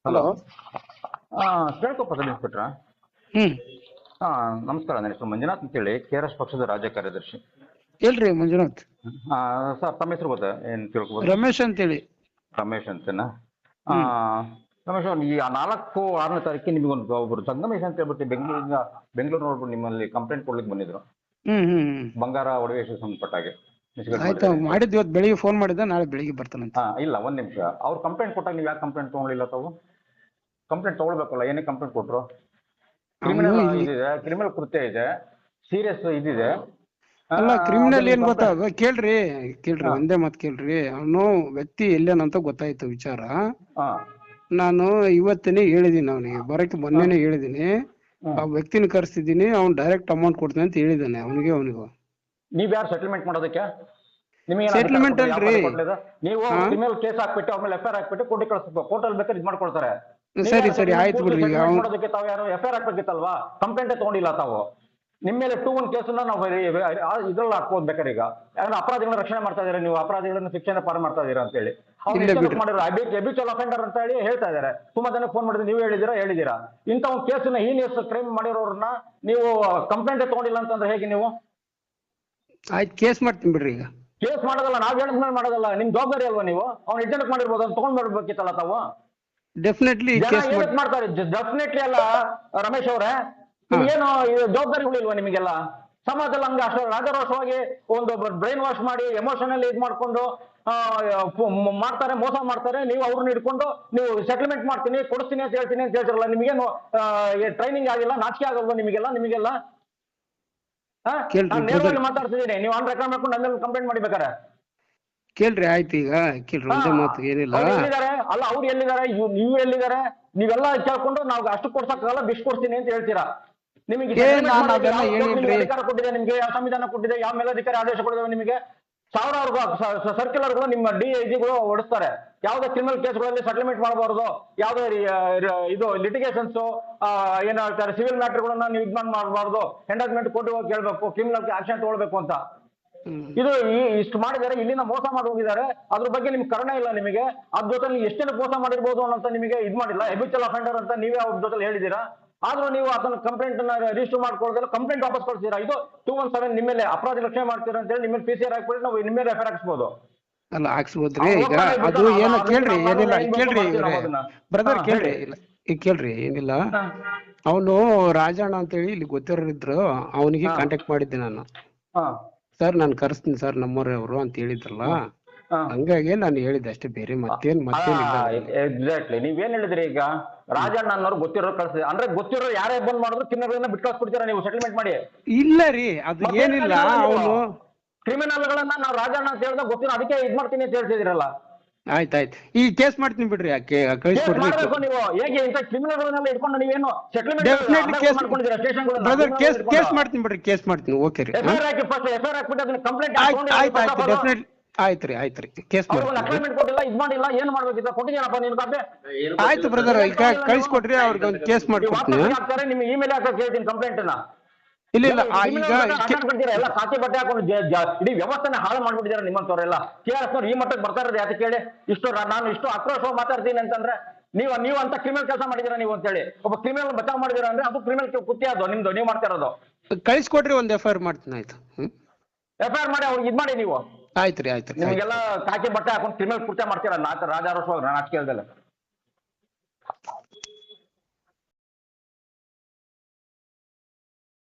Hello. Hello. ಕೇಳ್ಕೊಪ್ಪ ಸಬ್ ಇನ್ಸ್ಪೆಕ್ಟ್ರಾ? ಹ್ಮ್ ನಮಸ್ಕಾರ. ನನ್ನ ಹೆಸರು ಮಂಜುನಾಥ್ ಅಂತೇಳಿ, KRS ಪಕ್ಷದ ರಾಜ್ಯ ಕಾರ್ಯದರ್ಶಿ. ಹೇಳ್ರಿ ಮಂಜುನಾಥ್. ಸರ್, ತಮ್ಮ ಹೆಸರು ಗೊತ್ತಾ? ಏನು ತಿಳ್ಕೊಬೋದು? ರಮೇಶ್ ಅಂತೇಳಿ. ರಮೇಶ್ ಅಂತನಾ? ಹ್ಮ್ ರಮೇಶ್ ಅವ್ರು, ಈ 4-6ನೇ ತಾರೀಕಿಗೆ ನಿಮಗೊಂದು ಒಬ್ಬರು ಸಂಗಮೇಶ್ ಅಂತ ಹೇಳ್ಬಿಟ್ಟು ಬೆಂಗಳೂರು ನೋಡ್ಬಿಟ್ಟು ನಿಮ್ಮಲ್ಲಿ ಕಂಪ್ಲೇಂಟ್ ಕೊಡ್ಲಿಕ್ಕೆ ಬಂದಿದ್ರು. ಹ್ಮ್ ಹ್ಮ್ ಹ್ಮ್ ಬಂಗಾರ ಒಡವೆ ಸಂಬಂಧಪಟ್ಟ ಹಾಗೆ ಆಯ್ತು, ಮಾಡಿದ್ದು ಇವತ್ತು ಬೆಳಿಗ್ಗೆ ಫೋನ್ ಮಾಡಿದ್ದ, ನಾಳೆ ಬೆಳಿಗ್ಗೆ ಬರ್ತಾನಂತ. ಇಲ್ಲ, ಒಂದ್ ನಿಮಿಷ. ಅವ್ರು ಕಂಪ್ಲೇಂಟ್ ಕೊಟ್ಟಾಗ ನೀವು ಯಾಕೆ ಕಂಪ್ಲೇಂಟ್ ತಗೊಳ್ಳಿಲ್ಲ? ತಾವು ಕಂಪ್ಲೇಂಟ್ ತಗೊಳ್ಬೇಕಲ್ಲ. ಏನೇ ಕಂಪ್ಲೇಂಟ್ ಕೊಟ್ರು? ಕ್ರಿಮಿನಲ್ ಇದಿದೆ, ಕ್ರಿಮಿನಲ್ ಕೃತ್ಯ ಇದೆ, ಸೀರಿಯಸ್ ಇದಿದೆ. ಅಲ್ಲ, ಕ್ರಿಮಿನಲ್ ಏನ್ ಗೊತ್ತಾ? ಕೇಳ್ರಿ ಒಂದೇ ಮಾತು ಕೇಳ್ರಿ. ಅವನು ವ್ಯಕ್ತಿ ಎಲ್ಲೇನಂತ ಗೊತ್ತಾಯ್ತು ವಿಚಾರ. ನಾನು ಇವತ್ತನೇ ಹೇಳಿದೀನಿ ಅವನಿಗೆ, ಬರಕ್ಕೆ ಮೊನ್ನೆನೆ ಹೇಳಿದೀನಿ. ಆ ವ್ಯಕ್ತಿನ ಕರೆಸ್ತಿದ್ದೀನಿ, ಅವ್ನು ಡೈರೆಕ್ಟ್ ಅಮೌಂಟ್ ಕೊಡ್ತಾನೆ ಅಂತ ಹೇಳಿದಾನೆ ಅವನಿಗೂ. ನೀವ್ ಯಾರು ಸೆಟಲ್ಮೆಂಟ್ ಮಾಡೋದಕ್ಕೆ? ಸೆಟಲ್ಮೆಂಟ್ ಅಲ್ರಿ, ನೀವು ಕ್ರಿಮಿನಲ್ ಕೇಸ್ ಹಾಕ್ಬಿಟ್ಟು ಆಮೇಲೆ FIR ಹಾಕ್ಬಿಟ್ಟು ಕೋರ್ಟ್ ಕಳಿಸ್ಬೇಕು. ಕೋರ್ಟಲ್ಲಿ ಬೇಕಾದ್ರೆ ಇದು ಮಾಡ್ಕೊಳ್ತಾರೆ. ಸರಿ ಆಯ್ತು ಬಿಡ್ರಿ. ಮಾಡೋದಕ್ಕೆ ತಾವು ಯಾರು FIR ಹಾಕ್ಬೇಕಿತ್ತಲ್ವಾ? ಕಂಪ್ಲೇಂಟೇ ತಗೊಂಡಿಲ್ಲ ತಾವು. ನಿಮ್ಮ ಮೇಲೆ 2-1 ಕೇಸನ್ನ ನಾವು ಇದ್ರಲ್ಲಿ ಹಾಕ್ಬೋದು ಬೇಕಾದ್ರೆ. ಈಗ ಯಾಕಂದ್ರೆ ಅಪರಾಧಿಗಳನ್ನ ರಕ್ಷಣೆ ಮಾಡ್ತಾ ಇದೀರಾ ನೀವು, ಅಪರಾಧಿಗಳನ್ನ ಶಿಕ್ಷೆನ ಪಾರು ಮಾಡ್ತಾ ಇದೀರಾ ಅಂತ ಹೇಳಿ ಅವ್ರು ಮಾಡಿರೋ ಹ್ಯಾಬಿಚುವಲ್ ಅಫೆಂಡರ್ ಅಂತ ಹೇಳಿ ಹೇಳ್ತಾ ಇದಾರೆ. ತುಂಬಾ ಜನ ಫೋನ್ ಮಾಡಿದ್ರೆ ನೀವು ಹೇಳಿದೀರಾ. ಇಂಥ ಒಂದು ಕೇಸನ್ನ ಹೀನಿಯಸ್ ಕ್ರೈಮ್ ಮಾಡಿರೋರನ್ನ ನೀವು ಕಂಪ್ಲೇಂಟೇ ತಗೊಂಡಿಲ್ಲ ಅಂತಂದ್ರೆ ಹೇಗೆ ನೀವು? ಆಯ್ತು, ಕೇಸ್ ಮಾಡ್ತೀನಿ ಬಿಡ್ರಿ. ಈಗ ಕೇಸ್ ಮಾಡೋದಲ್ಲ, ನಾವ್ ಹೇಳಿದ್ಮೇಲೆ ಮಾಡೋದಲ್ಲ. ನಿಮ್ ಜವಾಬ್ದಾರಿ ಅಲ್ವಾ? ನೀವು ಅವ್ನ ಎಡ್ಜೆಂಟ್ ಮಾಡಿರ್ಬೋದು, ಅವ್ನು ತಗೊಂಡ್ ಮಾಡ್ಬೇಕಿತ್ತಲ್ಲ ತಾವು. ಡೆಫಿನೆಟ್ಲಿ ಮಾಡ್ತಾರೆ. ಡೆಫಿನೆಟ್ಲಿ ಅಲ್ಲ ರಮೇಶ್ ಅವರೇ, ಏನು ಜವಾಬ್ದಾರಿಗಳಿಲ್ವಾ ನಿಮಗೆಲ್ಲ? ಸಮಾಜದಲ್ಲಿ ಹಂಗ ಅಷ್ಟು ರಾಜರೋಷವಾಗಿ ಒಂದು ಬ್ರೈನ್ ವಾಶ್ ಮಾಡಿ ಎಮೋಷನಲ್ ಇದು ಮಾಡ್ಕೊಂಡು ಮಾಡ್ತಾರೆ, ಮೋಸ ಮಾಡ್ತಾರೆ. ನೀವು ಅವ್ರನ್ನ ಹಿಡ್ಕೊಂಡು ನೀವು ಸೆಟಲ್ಮೆಂಟ್ ಮಾಡ್ತೀನಿ, ಕೊಡಿಸ್ತೀನಿ ಅಂತ ಹೇಳ್ತಿರಲ್ಲ. ನಿಮಗೇನು ಟ್ರೈನಿಂಗ್ ಆಗಿಲ್ಲ? ನಾಚಿಕೆ ಆಗಲ್ವಾ ನಿಮಗೆಲ್ಲ? ನಾನು ನೇರವಾಗಿ ಮಾತಾಡ್ತಿದ್ದೀನಿ, ನೀವು ಆನ್ ರೆಕಾರ್ಡ್ ಮಾಡ್ಕೊಂಡು ನನ್ನ ಕಂಪ್ಲೇಂಟ್ ಮಾಡಿಬೇಕಾರೆ. ಕೇಳ್ರಿ. ಆಯ್ತು, ಈಗ ಕೇಳ್ರಿ, ಒಂದೇ ಮಾತು. ಏನಿಲ್ಲ, ಅಲ್ಲ ಅವ್ರು ಎಲ್ಲಿದ್ದಾರೆ, ನೀವು ಎಲ್ಲಿದ್ದಾರೆ? ನೀವೆಲ್ಲ ಕೇಳ್ಕೊಂಡು ನಾವು ಅಷ್ಟು ಕೊಡ್ಸಕ್ಕಾಗಲ್ಲ, ಬಿಷ್ಟು ಕೊಡ್ತೀನಿ ಅಂತ ಹೇಳ್ತೀರಾ. ನಿಮಗೆ ಅಧಿಕಾರ ಕೊಟ್ಟಿದೆ, ನಿಮ್ಗೆ ಯಾವ ಸಂವಿಧಾನ ಕೊಟ್ಟಿದೆ? ಯಾವ ಮೇಲಧಿಕಾರಿ ಆದೇಶ ಕೊಟ್ಟಿದೆ ನಿಮಗೆ? ಸಾವಿರಾರು ಸರ್ಕ್ಯುಲರ್ಗಳು ನಿಮ್ಮ DIGಗಳು ಹೊಡಿಸ್ತಾರೆ. ಯಾವ್ದೇ ಕ್ರಿಮಿನಲ್ ಕೇಸ್ಗಳಲ್ಲಿ ಸೆಟಲ್ಮೆಂಟ್ ಮಾಡಬಾರ್ದು, ಯಾವ್ದೇ ಇದು ಲಿಟಿಗೇಷನ್ಸ್ ಏನ್ ಹೇಳ್ತಾರೆ ಸಿವಿಲ್ ಮ್ಯಾಟರ್ಗಳನ್ನ ನೀವು ಇದ್ಮಾನ್ ಮಾಡಬಾರ್ದು, ಎಂಡಾಜ್ಮೆಂಟ್ ಕೋರ್ಟ್ ಹೋಗಿ ಕೇಳ್ಬೇಕು, ಕ್ರಿಮಿನಲ್ ಆಕ್ಷನ್ ತಗೊಳ್ಬೇಕು ಅಂತ. ಇದು ಇಷ್ಟು ಮಾಡಿದ್ದಾರೆ, ಇಲ್ಲಿನ ಮೋಸ ಮಾಡಿ ಹೋಗಿದ್ದಾರೆ. ಅದ್ರ ಬಗ್ಗೆ ನಿಮ್ಗೆ ಕರುಣೆ ಇಲ್ಲ ನಿಮಗೆ. ಅದ್ರ ಜೊತೆ ನೀವು ಎಷ್ಟೇನು ಮೋಸ ಮಾಡಿರ್ಬೋದು ಅನ್ನೋಂತ ನಿಮಗೆ ಇದು ಮಾಡಿಲ್ಲ. ಹ್ಯಾಬಿಚುವಲ್ ಅಫೆಂಡರ್ ಅಂತ ನೀವೇ ಅವ್ರ ಜೊತೆ ಹೇಳಿದೀರಾ. ಆದ್ರೂ ನೀವು ಅದನ್ನ ಕಂಪ್ಲೇಂಟ್ ರಿಜಿಸ್ಟರ್ ಮಾಡ್ಕೊಳ್ತಾರೆ, ಕಂಪ್ಲೇಂಟ್ ವಾಪಸ್ ಕಳ್ಸಿದೀರಾ. ಇದು 217 ನಿಮ್ಮ ಮೇಲೆ ಅಪರಾಧ ರಕ್ಷಣೆ ಮಾಡ್ತೀರಾ ಅಂತ ಹೇಳಿ ನಿಮ್ಮ ಮೇಲೆ PCR ಹಾಕ್ಬಿಟ್ಟು ನಾವು ನಿಮ್ಮ ಮೇಲೆ FIR ಹಾಕ್ಸ್ಬೋದು. ಅಲ್ಲ, ಹಾಕ್ಸ್ಬೋದ್ರಿ. ಈಗ ಅದು ಏನು ಕೇಳ್ರಿ, ಏನಿಲ್ಲ ಕೇಳ್ರಿ ಬ್ರದರ್, ಕೇಳ್ರಿ. ಇಲ್ಲ ಈಗ ಕೇಳ್ರಿ, ಏನಿಲ್ಲ. ಅವನು ರಾಜಣ್ಣ ಅಂತೇಳಿ ಇಲ್ಲಿ ಗೊತ್ತಿರೋರಿದ್ರು, ಅವನಿಗೆ ಕಾಂಟ್ಯಾಕ್ಟ್ ಮಾಡಿದ್ದೆ ನಾನು. ಸರ್ ನಾನು ಕರೆಸ್ತೀನಿ ಸರ್, ನಮ್ಮವ್ರೆ ಅವರು ಅಂತ ಹೇಳಿದ್ರಲ್ಲ, ಹಂಗಾಗಿ ನಾನು ಹೇಳಿದ್ದೆ ಅಷ್ಟೇ, ಬೇರೆ ಮತ್ತೇನಿಲ್ಲ. ಎಕ್ಸಾಕ್ಟ್ಲಿ ನೀವೇನ್ ಹೇಳಿದ್ರಿ? ಈಗ ರಾಜಣ್ಣ ಅನ್ನೋರು ಗೊತ್ತಿರೋ ಕಳ್ಸಿದ್ರೆ ಅಂದ್ರೆ ಗೊತ್ತಿರೋ ಯಾರೇ ಬಂದ್ ಮಾಡಿದ್ರು ಕಿನ್ನರ್ಗಳನ್ನ ಬಿಟ್ಟು ಕಳ್ಸ್ಬಿಡ್ತೀರಾ ನೀವು ಸೆಟಲ್ಮೆಂಟ್ ಮಾಡಿ? ಇಲ್ಲ ರೀ, ಅದು ಏನಿಲ್ಲ. ಅವನು ಕ್ರಿಮಿನಲ್ ಗಳನ್ನ ನಾವು ರಾಜಣ್ಣ ಅಂತ ಹೇಳ್ದಾಗ ಗೊತ್ತಿರೋ ಅದಕ್ಕೆ ಇದ್ ಮಾಡ್ತೀನಿ ಅಂತ ಹೇಳ್ತಿದಿರಲ್ಲ. ಆಯ್ತಾಯ್ತು, ಈ ಕೇಸ್ ಮಾಡ್ತೀನಿ ಬಿಡ್ರಿ. ಯಾಕೆ ಕಳಿಸ್ಕೊಡ್ರಿ ನೀವು? ಹೇಗೆ ಇಂಥ ಕ್ರಿಮಿನಲ್ಗಳನ್ನೆಲ್ಲ ಇಟ್ಕೊಂಡು ನೀವೇನು ಡೆಫಿನೆಟ್ಲಿ ಕೇಸ್ ಮಾಡ್ತೀನಿ ಬಿಡ್ರಿ, ಕೇಸ್ ಮಾಡ್ತೀನಿ. ಓಕೆ ರೀ, FIR ಹಾಕ್ಬಿಟ್ಟು ಅದನ್ನ ಕಂಪ್ಲೇಂಟ್ ಆಯ್ತು ಡೆಫಿನೆಟ್ಲಿ ಆಯ್ತು ರೀ, ಕೇಸ್ ಅಗ್ರಿಮೆಂಟ್ ಕೊಟ್ಟಿಲ್ಲ, ಇದ್ ಮಾಡಿಲ್ಲ, ಏನ್ ಮಾಡ್ಬೇಕಿತ್ತು? ಕೊಟ್ಟಿದ್ದೀನಪ್ಪ ನಿನ್ ಕಾಪಿ? ಆಯ್ತು ಬ್ರದರ್, ಈಗ ಕಳಿಸ್ಕೊಡ್ರಿ, ಅವ್ರಿಗೆ ಒಂದು ಕೇಸ್ ಮಾಡ್ಕೊಡ್ತೀನಿ. ನಿಮ್ಗೆ ಇಮೇಲ್ ಹಾಕಕ್ಕೆ ಹೇಳ್ತೀನಿ ಕಂಪ್ಲೇಂಟ್ ನ. ಇಲ್ಲ ಈಗ ಎಲ್ಲ ಕಾಕಿ ಬಟ್ಟೆ ಹಾಕೊಂಡು ಇಡೀ ವ್ಯವಸ್ಥೆನ ಹಾಳು ಮಾಡ್ಬಿಟ್ಟಿದ್ದಾರೆ ನಿಮ್ಮಂತವ್ರೆಲ್ಲ. KRS ಈ ಮಟ್ಟಕ್ಕೆ ಬರ್ತಾ ಇರೋದು ಯಾಕೆ ಕೇಳಿ? ನಾನು ಇಷ್ಟು ಆಕ್ರೋಶ ಮಾತಾಡ್ತೀನಿ ಅಂತಂದ್ರೆ ನೀವು ಅಂತ ಕ್ರಿಮಿನಲ್ ಕೆಲಸ ಮಾಡಿದೀರಾ ನೀವು ಅಂತ ಹೇಳಿ. ಒಬ್ಬ ಕ್ರಿಮಿನಲ್ ಬಚಾವ್ ಮಾಡಿದೀರಾ ಅಂದ್ರೆ ಅದು ಕ್ರಿಮಿನಲ್ ಕೃತ್ಯ, ಅದು ನಿಮ್ದು, ನೀವು ಮಾಡ್ತಾ ಇರೋದು. ಕಳಿಸ್ಕೊಡ್ರಿ, ಒಂದು FIR ಮಾಡ್ತೀನಿ. ಆಯ್ತು, FIR ಮಾಡಿ ಅವ್ರಿಗೆ ಇದ್ ಮಾಡಿ ನೀವು. ಆಯ್ತು ರೀ. ನಿಮಗೆಲ್ಲ ಕಾಕಿ ಬಟ್ಟೆ ಹಾಕೊಂಡು ಕ್ರಿಮಿನಲ್ ಕೃತ್ಯ ಮಾಡ್ತೀರಾ ರಾಜಾರೋಷವಾಗಿ ನಾಚಿಕೆ ಇಲ್ದಲ್ಲ.